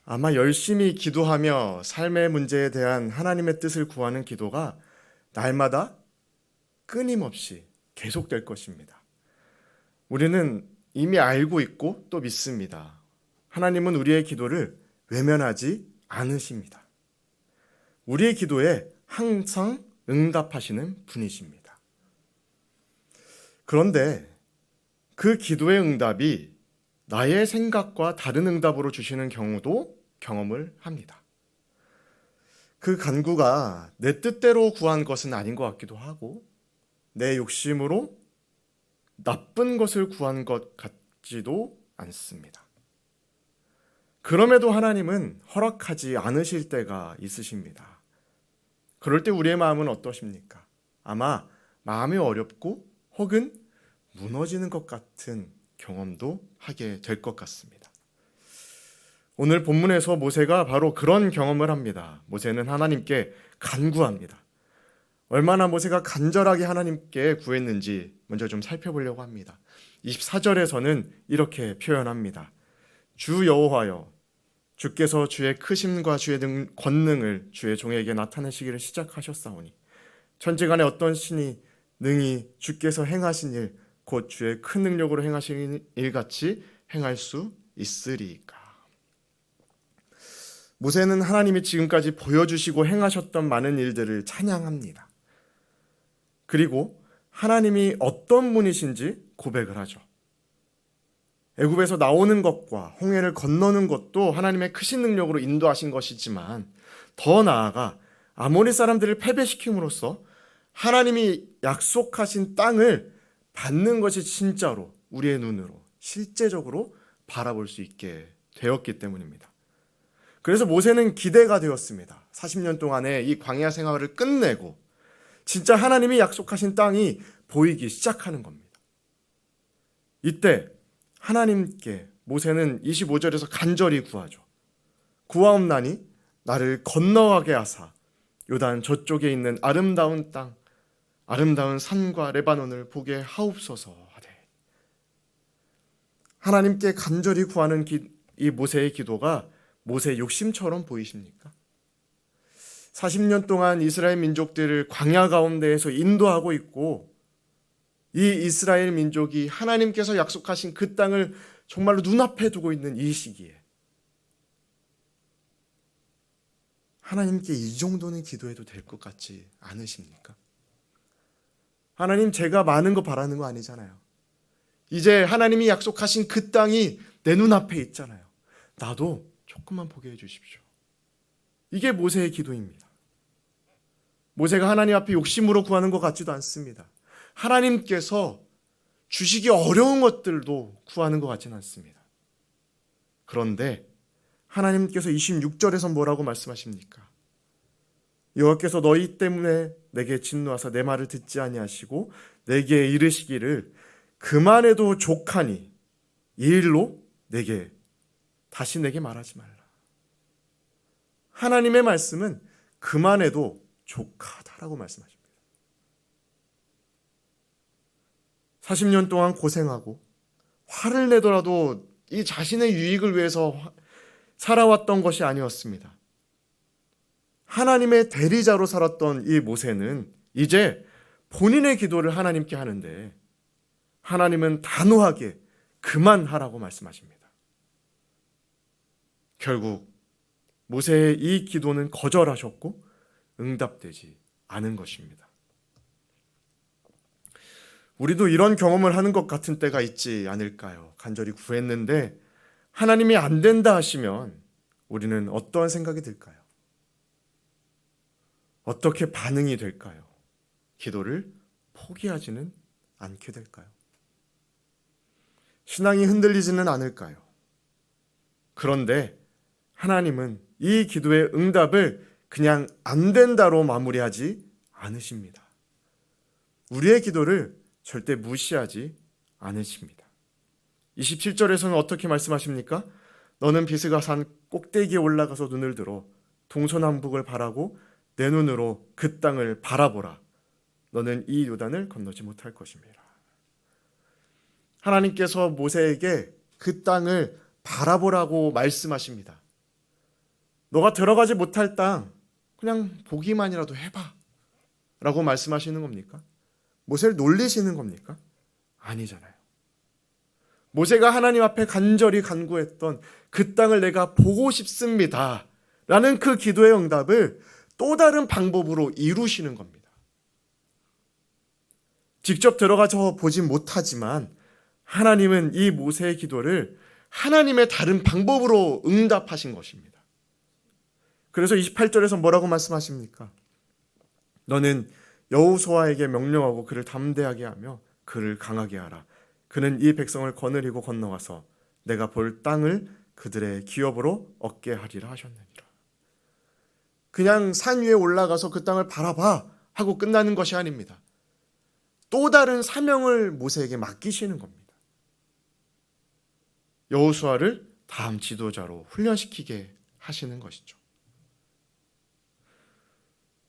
아마 열심히 기도하며 삶의 문제에 대한 하나님의 뜻을 구하는 기도가 날마다 끊임없이 계속될 것입니다. 우리는 이미 알고 있고 또 믿습니다. 하나님은 우리의 기도를 외면하지 않으십니다. 우리의 기도에 항상 응답하시는 분이십니다. 그런데 그 기도의 응답이 나의 생각과 다른 응답으로 주시는 경우도 경험을 합니다. 그 간구가 내 뜻대로 구한 것은 아닌 것 같기도 하고 내 욕심으로 나쁜 것을 구한 것 같지도 않습니다. 그럼에도 하나님은 허락하지 않으실 때가 있으십니다. 그럴 때 우리의 마음은 어떠십니까? 아마 마음이 어렵고 혹은 무너지는 것 같은 경험도 하게 될 것 같습니다. 오늘 본문에서 모세가 바로 그런 경험을 합니다. 모세는 하나님께 간구합니다. 얼마나 모세가 간절하게 하나님께 구했는지 먼저 좀 살펴보려고 합니다. 24절에서는 이렇게 표현합니다. 주 여호와여, 주께서 주의 크심과 주의 권능을 주의 종에게 나타내시기를 시작하셨사오니 천지간에 어떤 신이 능히 주께서 행하신 일, 곧 주의 큰 능력으로 행하신 일같이 행할 수 있으리까. 모세는 하나님이 지금까지 보여주시고 행하셨던 많은 일들을 찬양합니다. 그리고 하나님이 어떤 분이신지 고백을 하죠. 애굽에서 나오는 것과 홍해를 건너는 것도 하나님의 크신 능력으로 인도하신 것이지만 더 나아가 아모리 사람들을 패배시킴으로써 하나님이 약속하신 땅을 받는 것이 진짜로 우리의 눈으로 실제적으로 바라볼 수 있게 되었기 때문입니다. 그래서 모세는 기대가 되었습니다. 40년 동안의 이 광야 생활을 끝내고 진짜 하나님이 약속하신 땅이 보이기 시작하는 겁니다. 이때 하나님께 모세는 25절에서 간절히 구하죠. 구하옵나니 나를 건너가게 하사 요단 저쪽에 있는 아름다운 땅, 아름다운 산과 레바논을 보게 하옵소서 하되. 하나님께 간절히 구하는 이 모세의 기도가 모세의 욕심처럼 보이십니까? 40년 동안 이스라엘 민족들을 광야 가운데에서 인도하고 있고 이 이스라엘 민족이 하나님께서 약속하신 그 땅을 정말로 눈앞에 두고 있는 이 시기에 하나님께 이 정도는 기도해도 될 것 같지 않으십니까? 하나님, 제가 많은 거 바라는 거 아니잖아요. 이제 하나님이 약속하신 그 땅이 내 눈앞에 있잖아요. 나도 조금만 보게 해주십시오. 이게 모세의 기도입니다. 모세가 하나님 앞에 욕심으로 구하는 것 같지도 않습니다. 하나님께서 주시기 어려운 것들도 구하는 것 같지는 않습니다. 그런데 하나님께서 26절에서 뭐라고 말씀하십니까? 여호와께서 너희 때문에 내게 진노하사 내 말을 듣지 아니하시고 내게 이르시기를 그만해도 족하니 이 일로 다시 내게 말하지 말라. 하나님의 말씀은 그만해도 족하다라고 말씀하십니다. 40년 동안 고생하고 화를 내더라도 이 자신의 유익을 위해서 살아왔던 것이 아니었습니다. 하나님의 대리자로 살았던 이 모세는 이제 본인의 기도를 하나님께 하는데 하나님은 단호하게 그만하라고 말씀하십니다. 결국 모세의 이 기도는 거절하셨고 응답되지 않은 것입니다. 우리도 이런 경험을 하는 것 같은 때가 있지 않을까요? 간절히 구했는데 하나님이 안 된다 하시면 우리는 어떠한 생각이 들까요? 어떻게 반응이 될까요? 기도를 포기하지는 않게 될까요? 신앙이 흔들리지는 않을까요? 그런데 하나님은 이 기도의 응답을 그냥 안 된다로 마무리하지 않으십니다. 우리의 기도를 절대 무시하지 않으십니다. 27절에서는 어떻게 말씀하십니까? 너는 비스가 산 꼭대기에 올라가서 눈을 들어 동서남북을 바라고 내 눈으로 그 땅을 바라보라. 너는 이 요단을 건너지 못할 것입니다. 하나님께서 모세에게 그 땅을 바라보라고 말씀하십니다. 너가 들어가지 못할 땅 그냥 보기만이라도 해봐 라고 말씀하시는 겁니까? 모세를 놀리시는 겁니까? 아니잖아요. 모세가 하나님 앞에 간절히 간구했던 그 땅을 내가 보고 싶습니다 라는 그 기도의 응답을 또 다른 방법으로 이루시는 겁니다. 직접 들어가서 보진 못하지만 하나님은 이 모세의 기도를 하나님의 다른 방법으로 응답하신 것입니다. 그래서 28절에서 뭐라고 말씀하십니까? 너는 여호수아에게 명령하고 그를 담대하게 하며 그를 강하게 하라. 그는 이 백성을 거느리고 건너가서 내가 볼 땅을 그들의 기업으로 얻게 하리라 하셨느니라. 그냥 산 위에 올라가서 그 땅을 바라봐 하고 끝나는 것이 아닙니다. 또 다른 사명을 모세에게 맡기시는 겁니다. 여호수아를 다음 지도자로 훈련시키게 하시는 것이죠.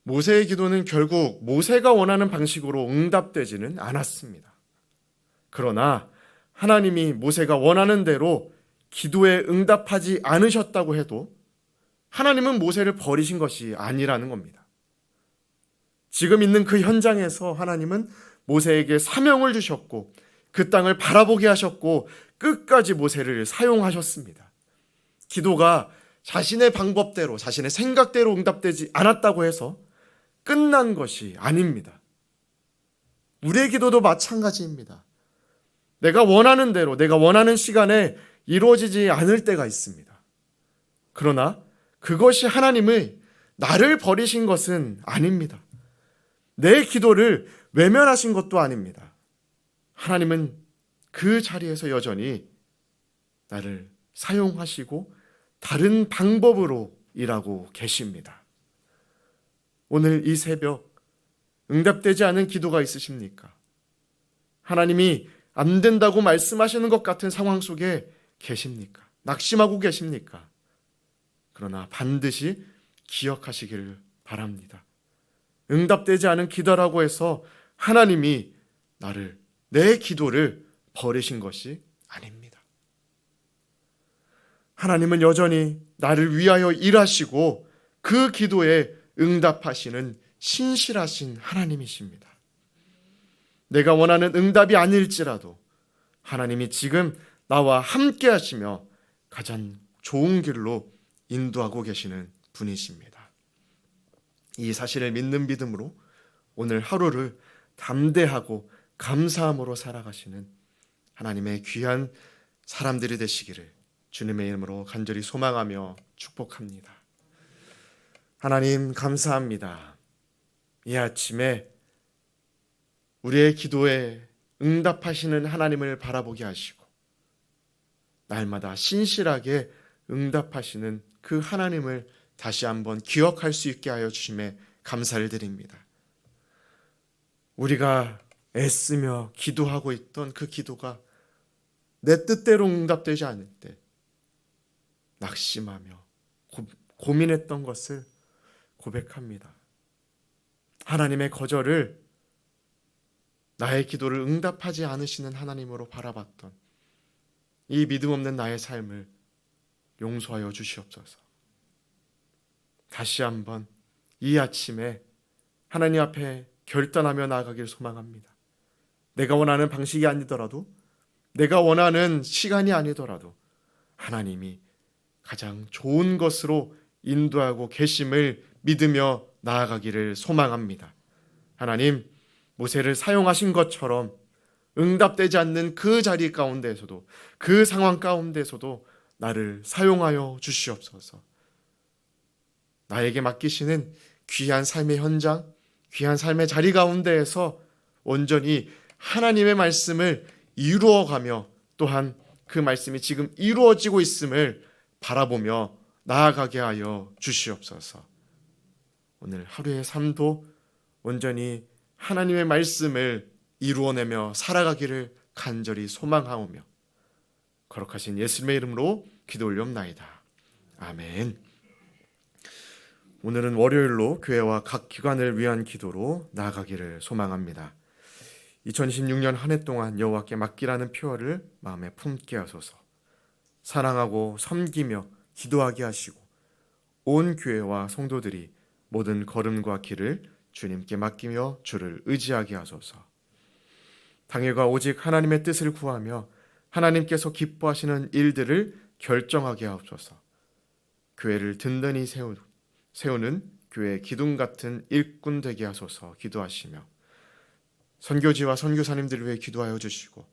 모세의 기도는 결국 모세가 원하는 방식으로 응답되지는 않았습니다. 그러나 하나님이 모세가 원하는 대로 기도에 응답하지 않으셨다고 해도 하나님은 모세를 버리신 것이 아니라는 겁니다. 지금 있는 그 현장에서 하나님은 모세에게 사명을 주셨고 그 땅을 바라보게 하셨고 끝까지 모세를 사용하셨습니다. 기도가 자신의 방법대로 자신의 생각대로 응답되지 않았다고 해서 끝난 것이 아닙니다. 우리의 기도도 마찬가지입니다. 내가 원하는 대로 내가 원하는 시간에 이루어지지 않을 때가 있습니다. 그러나 그것이 하나님의 나를 버리신 것은 아닙니다. 내 기도를 외면하신 것도 아닙니다. 하나님은 그 자리에서 여전히 나를 사용하시고 다른 방법으로 일하고 계십니다. 오늘 이 새벽 응답되지 않은 기도가 있으십니까? 하나님이 안 된다고 말씀하시는 것 같은 상황 속에 계십니까? 낙심하고 계십니까? 그러나 반드시 기억하시기를 바랍니다. 응답되지 않은 기도라고 해서 하나님이 내 기도를 버리신 것이 아닙니다. 하나님은 여전히 나를 위하여 일하시고 그 기도에 응답하시는 신실하신 하나님이십니다. 내가 원하는 응답이 아닐지라도 하나님이 지금 나와 함께 하시며 가장 좋은 길로 인도하고 계시는 분이십니다. 이 사실을 믿는 믿음으로 오늘 하루를 담대하고 감사함으로 살아가시는 하나님의 귀한 사람들이 되시기를 주님의 이름으로 간절히 소망하며 축복합니다. 하나님 감사합니다. 이 아침에 우리의 기도에 응답하시는 하나님을 바라보게 하시고 날마다 신실하게 응답하시는 그 하나님을 다시 한번 기억할 수 있게 하여 주심에 감사를 드립니다. 우리가 애쓰며 기도하고 있던 그 기도가 내 뜻대로 응답되지 않을 때 낙심하며 고민했던 것을 고백합니다. 하나님의 거절을 나의 기도를 응답하지 않으시는 하나님으로 바라봤던 이 믿음 없는 나의 삶을 용서하여 주시옵소서. 다시 한번 이 아침에 하나님 앞에 결단하며 나아가길 소망합니다. 내가 원하는 방식이 아니더라도 내가 원하는 시간이 아니더라도 하나님이 가장 좋은 것으로 인도하고 계심을 믿으며 나아가기를 소망합니다. 하나님, 모세를 사용하신 것처럼 응답되지 않는 그 자리 가운데에서도 그 상황 가운데에서도 나를 사용하여 주시옵소서. 나에게 맡기시는 귀한 삶의 현장, 귀한 삶의 자리 가운데에서 온전히 하나님의 말씀을 이루어가며 또한 그 말씀이 지금 이루어지고 있음을 바라보며 나아가게 하여 주시옵소서. 오늘 하루의 삶도 온전히 하나님의 말씀을 이루어내며 살아가기를 간절히 소망하오며 거룩하신 예수님의 이름으로 기도 올리옵나이다. 아멘. 오늘은 월요일로 교회와 각 기관을 위한 기도로 나아가기를 소망합니다. 2016년 한 해 동안 여호와께 맡기라는 표어를 마음에 품게 하소서. 사랑하고 섬기며 기도하게 하시고 온 교회와 성도들이 모든 걸음과 길을 주님께 맡기며 주를 의지하게 하소서. 당일과 오직 하나님의 뜻을 구하며 하나님께서 기뻐하시는 일들을 결정하게 하옵소서. 교회를 든든히 세우는 교회 기둥 같은 일꾼 되게 하소서. 기도하시며 선교지와 선교사님들을 위해 기도하여 주시고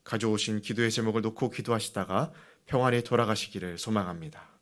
가져오신 기도의 제목을 놓고 기도하시다가 평안히 돌아가시기를 소망합니다.